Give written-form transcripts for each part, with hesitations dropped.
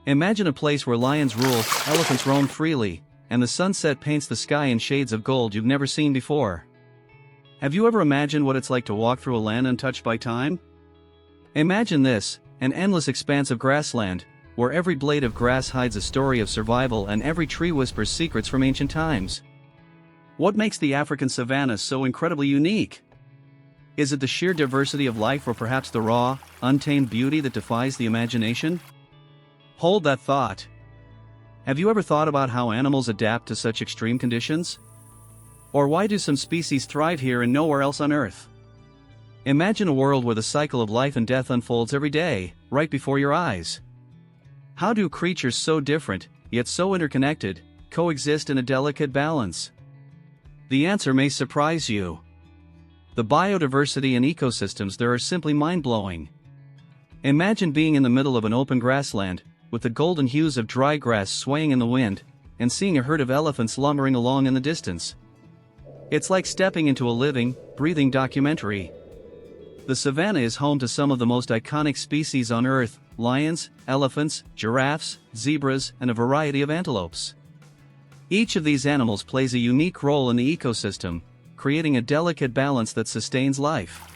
Imagine a place where lions rule, elephants roam freely, and the sunset paints the sky in shades of gold you've never seen before. Have you ever imagined what it's like to walk through a land untouched by time? Imagine this, an endless expanse of grassland, where every blade of grass hides a story of survival and every tree whispers secrets from ancient times. What makes the African savanna so incredibly unique? Is it the sheer diversity of life, or perhaps the raw, untamed beauty that defies the imagination? Hold that thought. Have you ever thought about how animals adapt to such extreme conditions? Or why do some species thrive here and nowhere else on Earth? Imagine a world where the cycle of life and death unfolds every day, right before your eyes. How do creatures so different, yet so interconnected, coexist in a delicate balance? The answer may surprise you. The biodiversity in ecosystems there are simply mind-blowing. Imagine being in the middle of an open grassland, with the golden hues of dry grass swaying in the wind, and seeing a herd of elephants lumbering along in the distance. It's like stepping into a living, breathing documentary. The savanna is home to some of the most iconic species on Earth: lions, elephants, giraffes, zebras, and a variety of antelopes. Each of these animals plays a unique role in the ecosystem, creating a delicate balance that sustains life.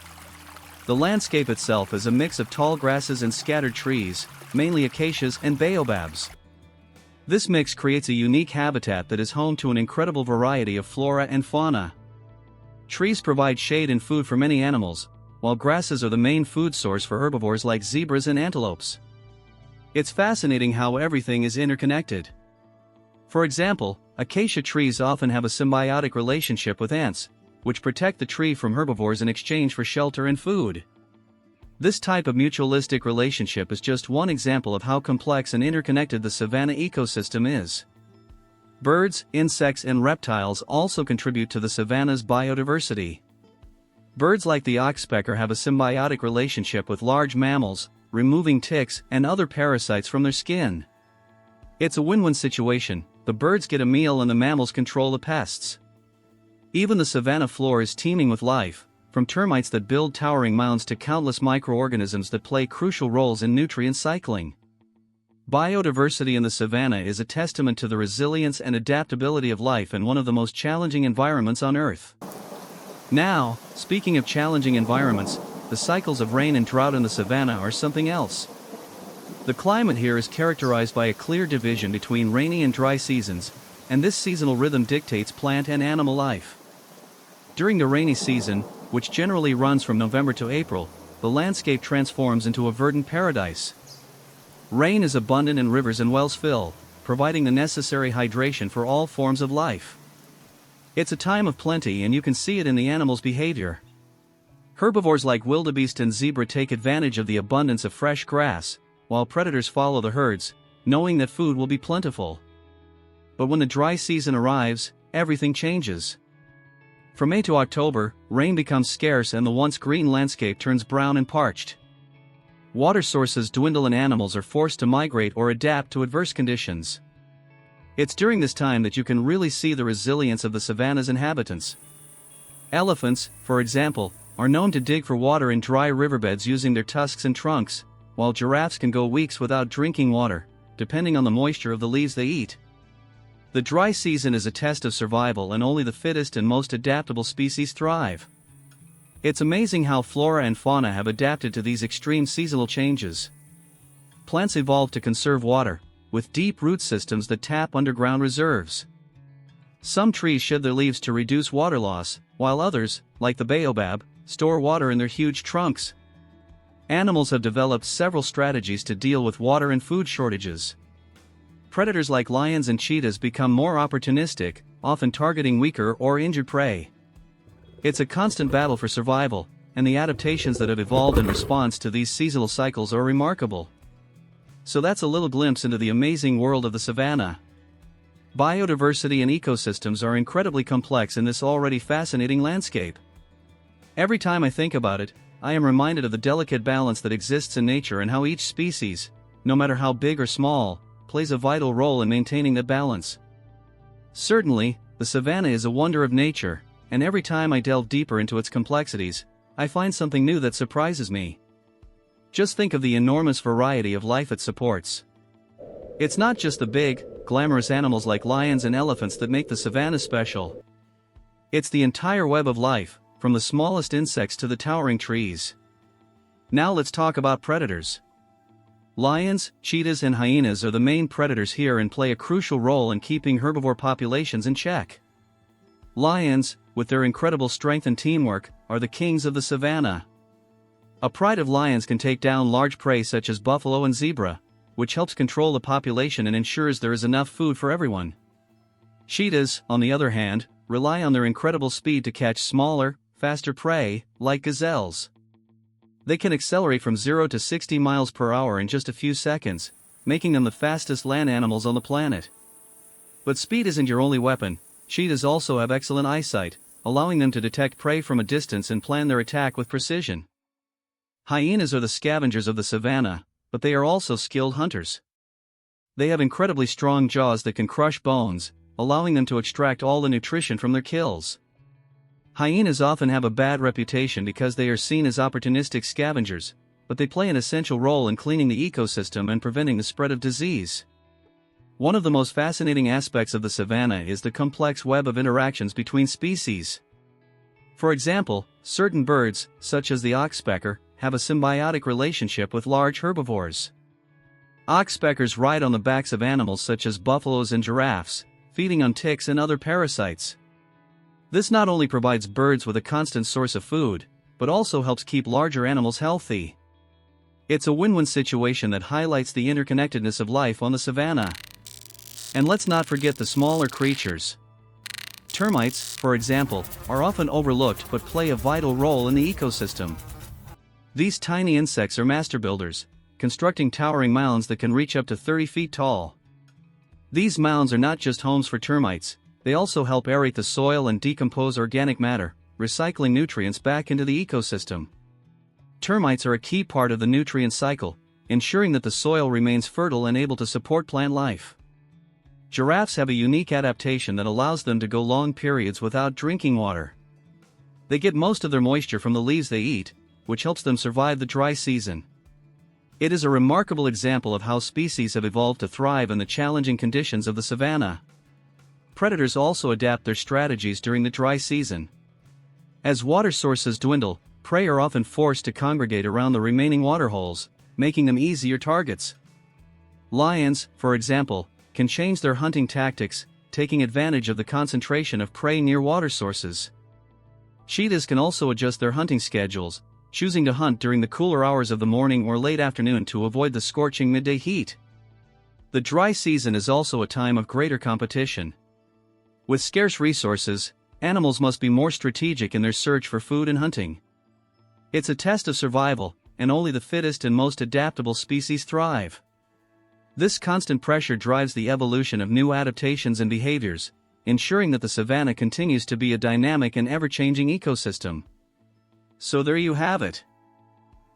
The landscape itself is a mix of tall grasses and scattered trees, mainly acacias and baobabs. This mix creates a unique habitat that is home to an incredible variety of flora and fauna. Trees provide shade and food for many animals, while grasses are the main food source for herbivores like zebras and antelopes. It's fascinating how everything is interconnected. For example, acacia trees often have a symbiotic relationship with ants, which protect the tree from herbivores in exchange for shelter and food. This type of mutualistic relationship is just one example of how complex and interconnected the savanna ecosystem is. Birds, insects, and reptiles also contribute to the savanna's biodiversity. Birds like the oxpecker have a symbiotic relationship with large mammals, removing ticks and other parasites from their skin. It's a win-win situation: the birds get a meal and the mammals control the pests. Even the savanna floor is teeming with life, from termites that build towering mounds to countless microorganisms that play crucial roles in nutrient cycling. Biodiversity in the savanna is a testament to the resilience and adaptability of life in one of the most challenging environments on Earth. Now, speaking of challenging environments, the cycles of rain and drought in the savanna are something else. The climate here is characterized by a clear division between rainy and dry seasons, and this seasonal rhythm dictates plant and animal life. During the rainy season, which generally runs from November to April, the landscape transforms into a verdant paradise. Rain is abundant and rivers and wells fill, providing the necessary hydration for all forms of life. It's a time of plenty, and you can see it in the animals' behavior. Herbivores like wildebeest and zebra take advantage of the abundance of fresh grass, while predators follow the herds, knowing that food will be plentiful. But when the dry season arrives, everything changes. From May to October, rain becomes scarce and the once green landscape turns brown and parched. Water sources dwindle and animals are forced to migrate or adapt to adverse conditions. It's during this time that you can really see the resilience of the savanna's inhabitants. Elephants, for example, are known to dig for water in dry riverbeds using their tusks and trunks, while giraffes can go weeks without drinking water, depending on the moisture of the leaves they eat. The dry season is a test of survival, and only the fittest and most adaptable species thrive. It's amazing how flora and fauna have adapted to these extreme seasonal changes. Plants evolved to conserve water, with deep root systems that tap underground reserves. Some trees shed their leaves to reduce water loss, while others, like the baobab, store water in their huge trunks. Animals have developed several strategies to deal with water and food shortages. Predators like lions and cheetahs become more opportunistic, often targeting weaker or injured prey. It's a constant battle for survival, and the adaptations that have evolved in response to these seasonal cycles are remarkable. So that's a little glimpse into the amazing world of the savanna. Biodiversity and ecosystems are incredibly complex in this already fascinating landscape. Every time I think about it, I am reminded of the delicate balance that exists in nature and how each species, no matter how big or small, plays a vital role in maintaining that balance. Certainly, the savanna is a wonder of nature, and every time I delve deeper into its complexities, I find something new that surprises me. Just think of the enormous variety of life it supports. It's not just the big, glamorous animals like lions and elephants that make the savanna special. It's the entire web of life, from the smallest insects to the towering trees. Now let's talk about predators. Lions, cheetahs and hyenas are the main predators here and play a crucial role in keeping herbivore populations in check. Lions, with their incredible strength and teamwork, are the kings of the savanna. A pride of lions can take down large prey such as buffalo and zebra, which helps control the population and ensures there is enough food for everyone. Cheetahs, on the other hand, rely on their incredible speed to catch smaller, faster prey, like gazelles. They can accelerate from 0 to 60 miles per hour in just a few seconds, making them the fastest land animals on the planet. But speed isn't your only weapon. Cheetahs also have excellent eyesight, allowing them to detect prey from a distance and plan their attack with precision. Hyenas are the scavengers of the savanna, but they are also skilled hunters. They have incredibly strong jaws that can crush bones, allowing them to extract all the nutrition from their kills. Hyenas often have a bad reputation because they are seen as opportunistic scavengers, but they play an essential role in cleaning the ecosystem and preventing the spread of disease. One of the most fascinating aspects of the savanna is the complex web of interactions between species. For example, certain birds, such as the oxpecker, have a symbiotic relationship with large herbivores. Oxpeckers ride on the backs of animals such as buffaloes and giraffes, feeding on ticks and other parasites. This not only provides birds with a constant source of food, but also helps keep larger animals healthy. It's a win-win situation that highlights the interconnectedness of life on the savanna. And let's not forget the smaller creatures. Termites, for example, are often overlooked but play a vital role in the ecosystem. These tiny insects are master builders, constructing towering mounds that can reach up to 30 feet tall. These mounds are not just homes for termites, they also help aerate the soil and decompose organic matter, recycling nutrients back into the ecosystem. Termites are a key part of the nutrient cycle, ensuring that the soil remains fertile and able to support plant life. Giraffes have a unique adaptation that allows them to go long periods without drinking water. They get most of their moisture from the leaves they eat, which helps them survive the dry season. It is a remarkable example of how species have evolved to thrive in the challenging conditions of the savanna. Predators also adapt their strategies during the dry season. As water sources dwindle, prey are often forced to congregate around the remaining waterholes, making them easier targets. Lions, for example, can change their hunting tactics, taking advantage of the concentration of prey near water sources. Cheetahs can also adjust their hunting schedules, choosing to hunt during the cooler hours of the morning or late afternoon to avoid the scorching midday heat. The dry season is also a time of greater competition. With scarce resources, animals must be more strategic in their search for food and hunting. It's a test of survival, and only the fittest and most adaptable species thrive. This constant pressure drives the evolution of new adaptations and behaviors, ensuring that the savanna continues to be a dynamic and ever-changing ecosystem. So there you have it.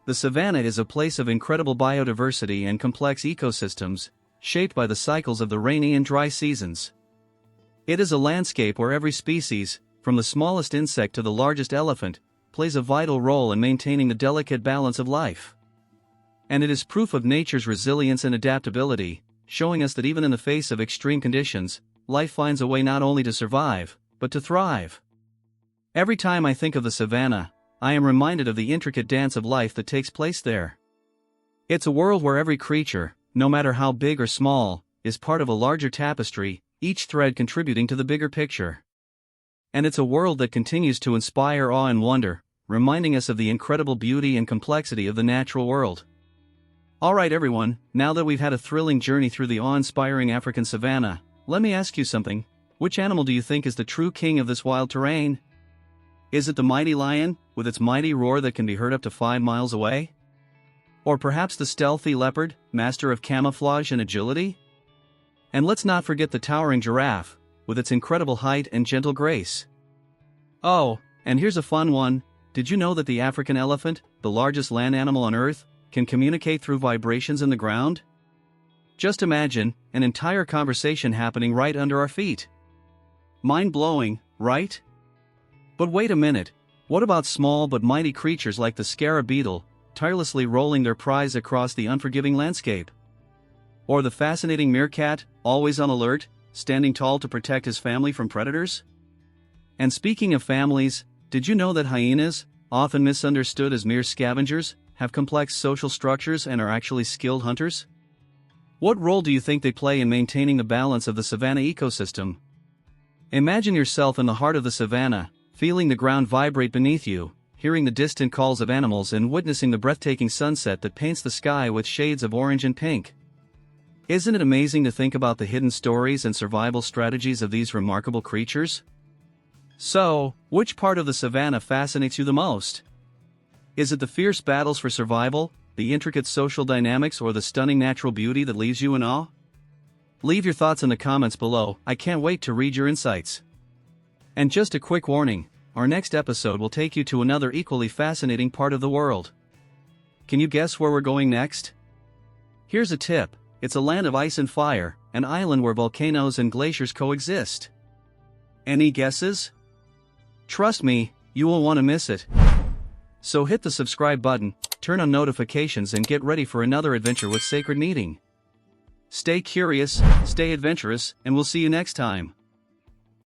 The savanna is a place of incredible biodiversity and complex ecosystems, shaped by the cycles of the rainy and dry seasons. It is a landscape where every species, from the smallest insect to the largest elephant, plays a vital role in maintaining the delicate balance of life. And it is proof of nature's resilience and adaptability, showing us that even in the face of extreme conditions, life finds a way not only to survive, but to thrive. Every time I think of the savanna, I am reminded of the intricate dance of life that takes place there. It's a world where every creature, no matter how big or small, is part of a larger tapestry, each thread contributing to the bigger picture. And it's a world that continues to inspire awe and wonder, reminding us of the incredible beauty and complexity of the natural world. Alright everyone, now that we've had a thrilling journey through the awe-inspiring African savanna, let me ask you something. Which animal do you think is the true king of this wild terrain? Is it the mighty lion, with its mighty roar that can be heard up to 5 miles away? Or perhaps the stealthy leopard, master of camouflage and agility? And let's not forget the towering giraffe, with its incredible height and gentle grace. Oh, and here's a fun one. Did you know that the African elephant, the largest land animal on Earth, can communicate through vibrations in the ground? Just imagine, an entire conversation happening right under our feet. Mind-blowing, right? But wait a minute, what about small but mighty creatures like the scarab beetle, tirelessly rolling their prize across the unforgiving landscape? Or the fascinating meerkat, always on alert, standing tall to protect his family from predators? And speaking of families, did you know that hyenas, often misunderstood as mere scavengers, have complex social structures and are actually skilled hunters? What role do you think they play in maintaining the balance of the savanna ecosystem? Imagine yourself in the heart of the savanna, feeling the ground vibrate beneath you, hearing the distant calls of animals and witnessing the breathtaking sunset that paints the sky with shades of orange and pink. Isn't it amazing to think about the hidden stories and survival strategies of these remarkable creatures? So, which part of the savanna fascinates you the most? Is it the fierce battles for survival, the intricate social dynamics, or the stunning natural beauty that leaves you in awe? Leave your thoughts in the comments below. I can't wait to read your insights. And just a quick warning, our next episode will take you to another equally fascinating part of the world. Can you guess where we're going next? Here's a tip: it's a land of ice and fire, an island where volcanoes and glaciers coexist. Any guesses? Trust me, you won't want to miss it. So hit the subscribe button, turn on notifications, and get ready for another adventure with Sacred Meeting. Stay curious, stay adventurous, and we'll see you next time.